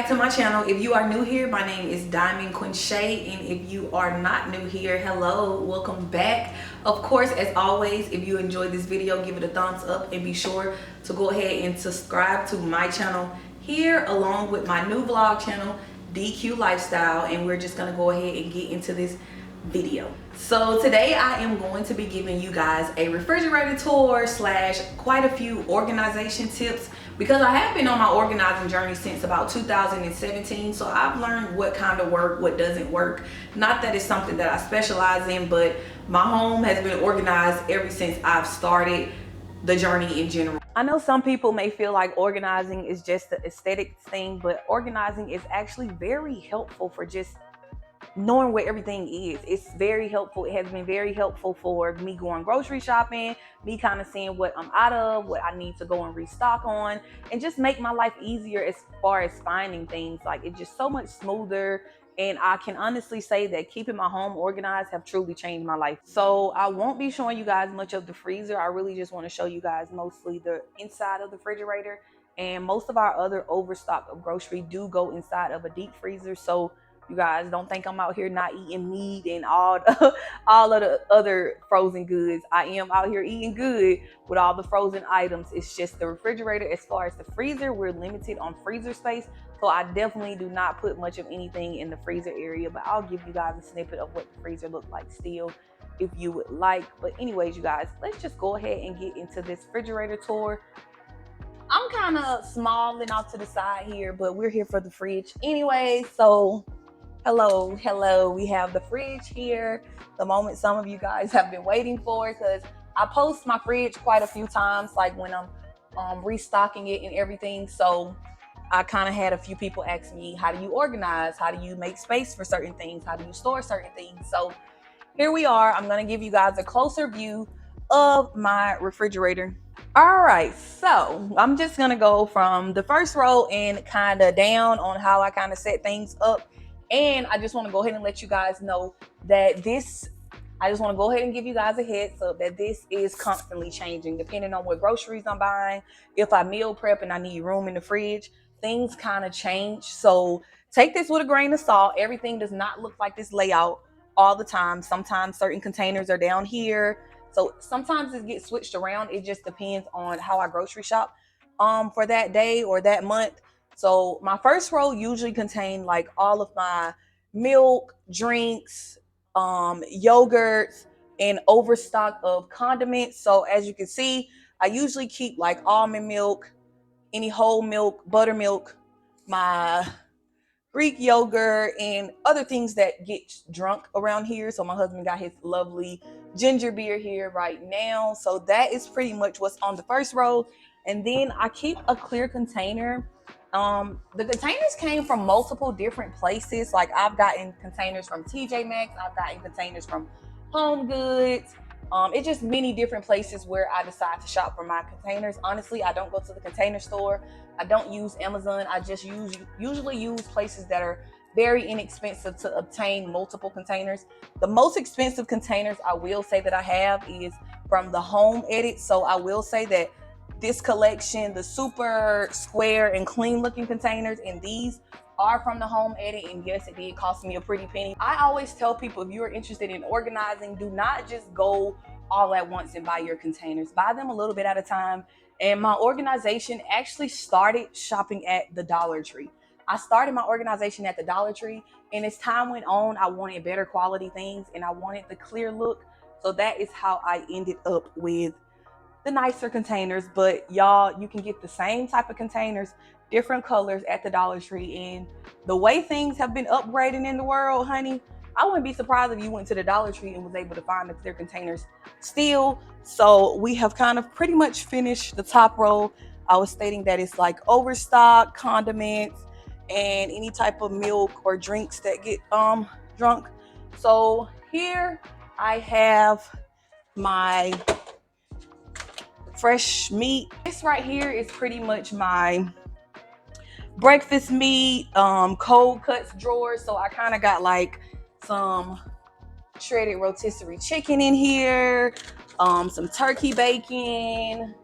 back to my channel. If you are new here, my name is Diamond Quinshay, and if you are not new here, hello, welcome back. Of course, as always, if you enjoyed this video, give it a thumbs up and be sure to go ahead and subscribe to my channel here along with my new vlog channel, DQ Lifestyle, and we're just gonna go ahead and get into this video. So today I am going to be giving you guys a refrigerator tour slash quite a few organization tips, because I have been on my organizing journey since about 2017. So I've learned what kind of work, what doesn't work. Not that it's something that I specialize in, but my home has been organized ever since I've started the journey in general. I know some people may feel like organizing is just the aesthetic thing, but organizing is actually very helpful for just knowing where everything is. It's very helpful. It has been very helpful for me going grocery shopping, me kind of seeing what I'm out of, what I need to go and restock on, and just make my life easier as far as finding things. Like, it's just so much smoother. And I can honestly say that keeping my home organized have truly changed my life. So I won't be showing you guys much of the freezer. I really just want to show you guys mostly the inside of the refrigerator. And most of our other overstock of grocery do go inside of a deep freezer. So you guys don't think I'm out here not eating meat and all of the other frozen goods. I am out here eating good with all the frozen items. It's just the refrigerator. As far as the freezer, we're limited on freezer space. So I definitely do not put much of anything in the freezer area, but I'll give you guys a snippet of what the freezer looks like still if you would like. But anyways, you guys, let's just go ahead and get into this refrigerator tour. I'm kind of smalling off to the side here, but we're here for the fridge anyway. So hello, we have the fridge here, the moment some of you guys have been waiting for, because I post my fridge quite a few times, like when I'm restocking it and everything. So I kind of had a few people ask me, how do you organize? How do you make space for certain things? How do you store certain things? So here we are. I'm going to give you guys a closer view of my refrigerator. All right, so I'm just going to go from the first row and kind of down on how I kind of set things up. And I just want to go ahead and let you guys know that I just want to go ahead and give you guys a heads up that this is constantly changing depending on what groceries I'm buying. If I meal prep and I need room in the fridge, things kind of change. So take this with a grain of salt. Everything does not look like this layout all the time. Sometimes certain containers are down here. So sometimes it gets switched around. It just depends on how I grocery shop for that day or that month. So my first row usually contain like all of my milk, drinks, yogurts, and overstock of condiments. So as you can see, I usually keep like almond milk, any whole milk, buttermilk, my Greek yogurt, and other things that get drunk around here. So my husband got his lovely ginger beer here right now. So that is pretty much what's on the first row. And then I keep a clear container. The containers came from multiple different places. Like, I've gotten containers from TJ Maxx, I've gotten containers from Home Goods. It's just many different places where I decide to shop for my containers. Honestly, I don't go to the container store. I don't use Amazon. I just usually use places that are very inexpensive to obtain multiple containers. The most expensive containers I will say that I have is from the Home Edit. So I will say that this collection, the super square and clean looking containers, and these are from the Home Edit, and yes, it did cost me a pretty penny. I always tell people, if you're interested in organizing, do not just go all at once and buy your containers. Buy them a little bit at a time. And my organization actually started shopping at the Dollar Tree. I started my organization at the Dollar Tree, and as time went on, I wanted better quality things and I wanted the clear look. So that is how I ended up with the nicer containers. But y'all, you can get the same type of containers, different colors at the Dollar Tree. And the way things have been upgrading in the world, honey, I wouldn't be surprised if you went to the Dollar Tree and was able to find the clear containers still. So we have kind of pretty much finished the top row. I was stating that it's like overstock, condiments, and any type of milk or drinks that get drunk. So here I have my fresh meat. This right here is pretty much my breakfast meat, cold cuts drawer. So I kind of got like some shredded rotisserie chicken in here, some turkey bacon,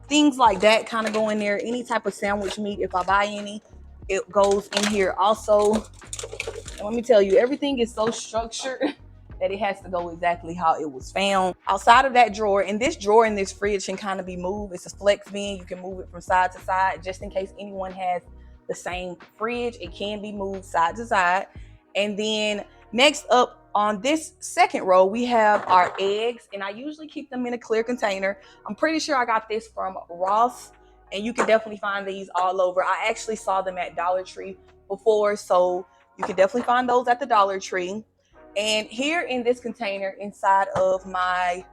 things like that kind of go in there. Any type of sandwich meat if I buy any. it goes in here also. And let me tell you, everything is so structured that it has to go exactly how it was found. Outside of that drawer, and this drawer in this fridge can kind of be moved. It's a flex bin. You can move it from side to side just in case anyone has the same fridge. It can be moved side to side. And then next up on this second row, we have our eggs, and I usually keep them in a clear container. I'm pretty sure I got this from Ross, and you can definitely find these all over. I actually saw them at Dollar Tree before, so you can definitely find those at the Dollar Tree. And here in this container, inside of my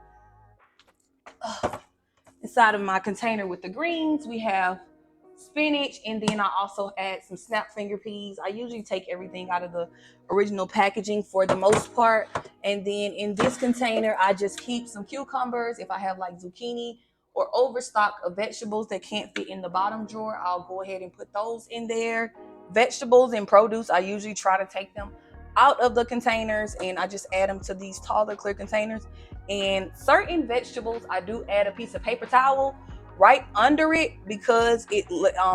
container with the greens, we have spinach, and then I also add some snap finger peas. I usually take everything out of the original packaging for the most part. And then in this container, I just keep some cucumbers. If I have like zucchini or overstock of vegetables that can't fit in the bottom drawer, I'll go ahead and put those in there. Vegetables and produce, I usually try to take them out of the containers and I just add them to these taller clear containers. And certain vegetables, I do add a piece of paper towel right under it because it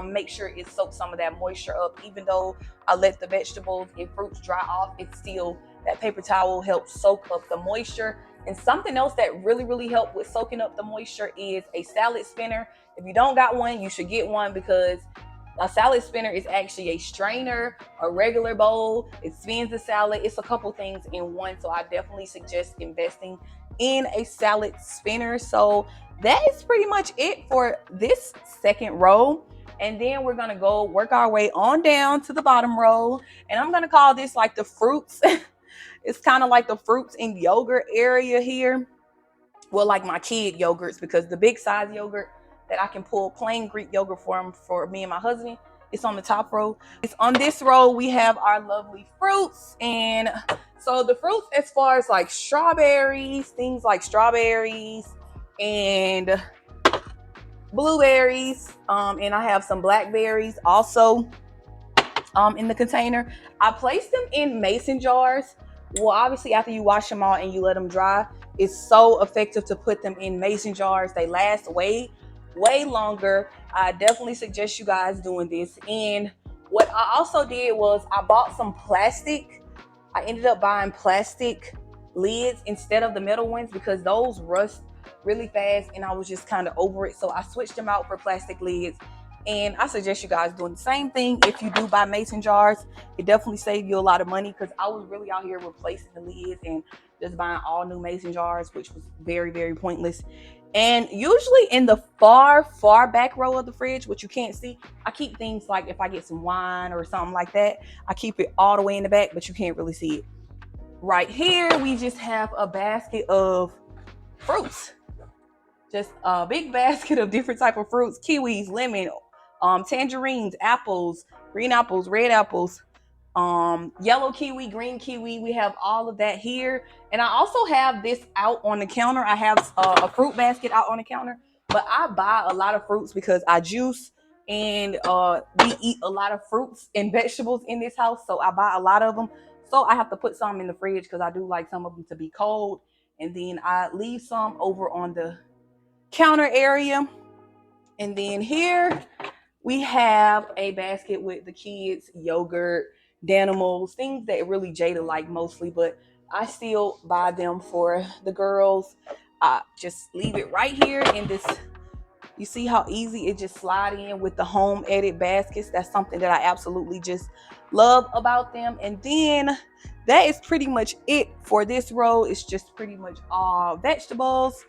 makes sure it soaks some of that moisture up. Even though I let the vegetables and fruits dry off, it's still, that paper towel helps soak up the moisture. And something else that really helps with soaking up the moisture is a salad spinner. If you don't got one, you should get one, because a salad spinner is actually a strainer, a regular bowl. It spins the salad. It's a couple things in one. So I definitely suggest investing in a salad spinner. So that is pretty much it for this second row. And then we're gonna go work our way on down to the bottom row. And I'm gonna call this like the fruits. It's kind of like the fruits and yogurt area here. Well, like my kid yogurts, because the big size yogurt that I can pull plain Greek yogurt for me and my husband, it's on the top row. It's on this row, we have our lovely fruits. And so the fruits, as far as like strawberries, things like strawberries and blueberries, and I have some blackberries also in the container. I place them in mason jars. Well, obviously after you wash them all and you let them dry, it's so effective to put them in mason jars. They last way longer. I definitely suggest you guys doing this. And what I also did was I bought some plastic. I ended up buying plastic lids instead of the metal ones because those rust really fast and I was just kind of over it. So I switched them out for plastic lids. And I suggest you guys doing the same thing. If you do buy mason jars, it definitely saves you a lot of money, because I was really out here replacing the lids and just buying all new mason jars, which was very pointless. And usually in the far back row of the fridge, which you can't see, I keep things like if I get some wine or something like that, I keep it all the way in the back, but you can't really see it. Right here, we just have a basket of fruits. Just a big basket of different type of fruits: kiwis, lemon, tangerines, apples, green apples, red apples, yellow kiwi, green kiwi. We have all of that here. And I also have this out on the counter. I have a fruit basket out on the counter, but I buy a lot of fruits because I juice, and we eat a lot of fruits and vegetables in this house. So I buy a lot of them. So I have to put some in the fridge because I do like some of them to be cold. And then I leave some over on the counter area. And then here we have a basket with the kids' yogurt, Danimals, things that really Jada like mostly, but I still buy them for the girls. I just leave it right here in this. You see how easy it just slide in with the home edit baskets. That's something that I absolutely just love about them. And then that is pretty much it for this row. It's just pretty much all vegetables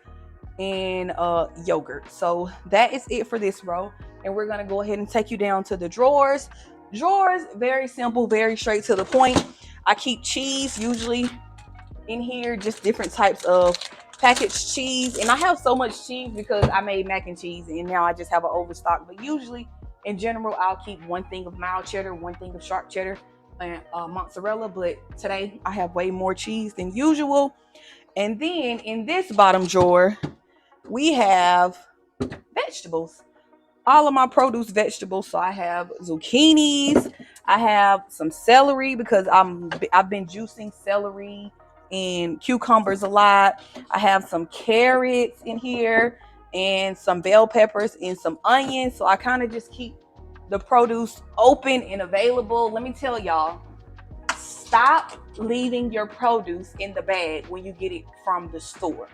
and yogurt. So that is it for this row. And we're gonna go ahead and take you down to the drawers. Drawers, very simple, very straight to the point. I keep cheese usually in here, just different types of packaged cheese. And I have so much cheese because I made mac and cheese and now I just have an overstock. But usually in general, I'll keep one thing of mild cheddar, one thing of sharp cheddar, and mozzarella. But today I have way more cheese than usual. And then in this bottom drawer, we have vegetables, all of my produce vegetables. So I have zucchinis, I have some celery because I've been juicing celery and cucumbers a lot. I have some carrots in here and some bell peppers and some onions. So I kind of just keep the produce open and available. Let me tell y'all, stop leaving your produce in the bag when you get it from the store.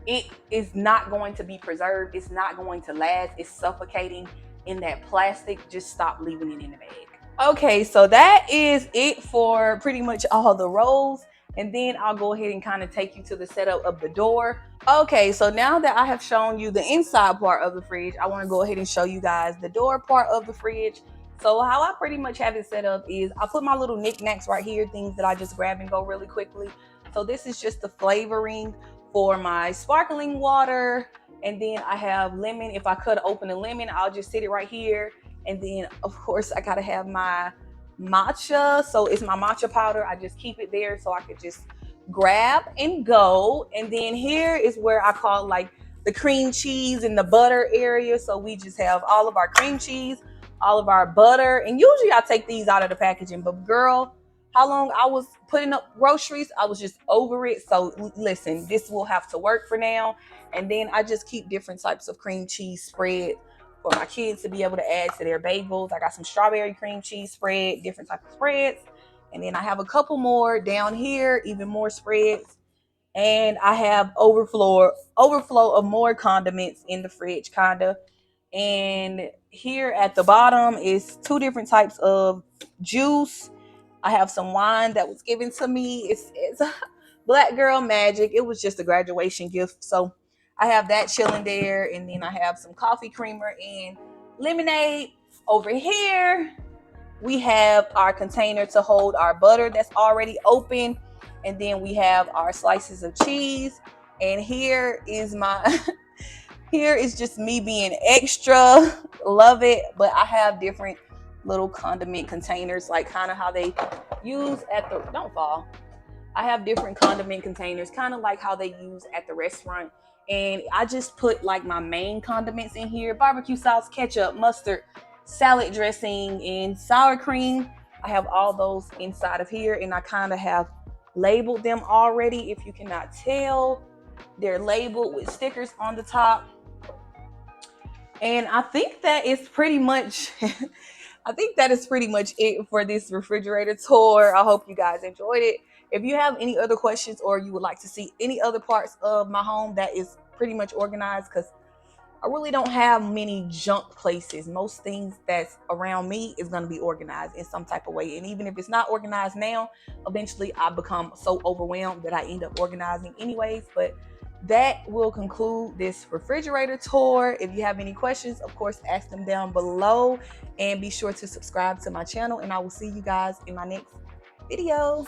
It is not going to be preserved. It's not going to last. It's suffocating in that plastic. Just stop leaving it in the bag. Okay, so that is it for pretty much all the rows. And then I'll go ahead and kind of take you to the setup of the door. Okay, so now that I have shown you the inside part of the fridge, I want to go ahead and show you guys the door part of the fridge. So how I pretty much have it set up is I put my little knickknacks right here, things that I just grab and go really quickly. So this is just the flavoring for my sparkling water. And then I have lemon. If I cut open a lemon, I'll just sit it right here. And then of course I gotta have my matcha. So it's my matcha powder. I just keep it there so I could just grab and go. And then here is where I call like the cream cheese and the butter area. So we just have all of our cream cheese, all of our butter. And usually I take these out of the packaging, but girl, how long I was putting up groceries, I was just over it. So listen, this will have to work for now. And then I just keep different types of cream cheese spread for my kids to be able to add to their bagels. I got some strawberry cream cheese spread, different types of spreads. And then I have a couple more down here, even more spreads. And I have overflow of more condiments in the fridge, kinda. And here at the bottom is two different types of juice. I have some wine that was given to me. It's Black Girl Magic. It was just a graduation gift. So I have that chilling there. And then I have some coffee creamer and lemonade. Over here, we have our container to hold our butter that's already open. And then we have our slices of cheese. And here is my here is just me being extra. Love it. But I have different little condiment containers, like kind of how they use at the, don't fall. I have different condiment containers, kind of like how they use at the restaurant. And I just put like my main condiments in here: barbecue sauce, ketchup, mustard, salad dressing, and sour cream. I have all those inside of here, and I kind of have labeled them already. If you cannot tell, they're labeled with stickers on the top. And I think that is pretty much I think that is pretty much it for this refrigerator tour. I hope you guys enjoyed it. If you have any other questions or you would like to see any other parts of my home that is pretty much organized, because I really don't have many junk places. Most things that's around me is going to be organized in some type of way. And even if it's not organized now, eventually I become so overwhelmed that I end up organizing anyways. But that will conclude this refrigerator tour. If you have any questions, of course, ask them down below, and be sure to subscribe to my channel, and I will see you guys in my next video.